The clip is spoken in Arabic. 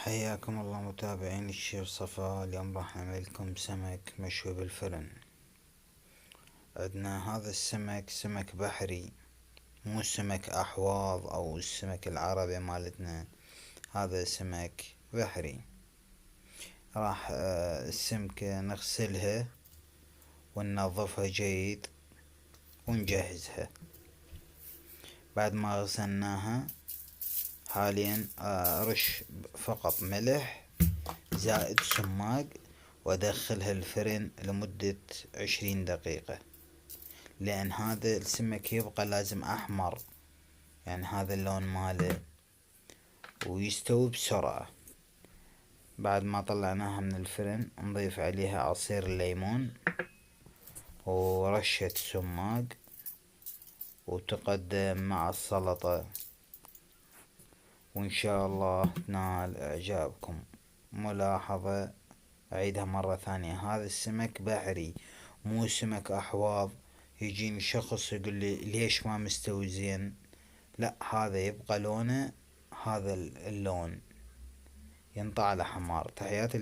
حياكم الله متابعين الشيف صفا. اليوم راح نعمل لكم سمك مشوي بالفرن. عندنا هذا السمك سمك بحري، مو سمك احواض او السمك العربي مالتنا، هذا سمك بحري. راح السمكة نغسلها وننظفها جيد ونجهزها. بعد ما غسلناها حاليا ارش فقط ملح زائد سماق وادخلها الفرن لمدة 20 دقيقة، لان هذا السمك يبقى لازم احمر، يعني هذا اللون ماله، ويستوي بسرعة. بعد ما طلعناها من الفرن نضيف عليها عصير الليمون ورشة سماق وتقدم مع السلطة، وان شاء الله تنال اعجابكم. ملاحظة اعيدها مرة ثانية، هذا السمك بحري مو سمك احواض. يجيني شخص يقول لي ليش ما مستوي زين، لا، هذا يبقى لونه هذا اللون، ينطع له حمار. تحياتي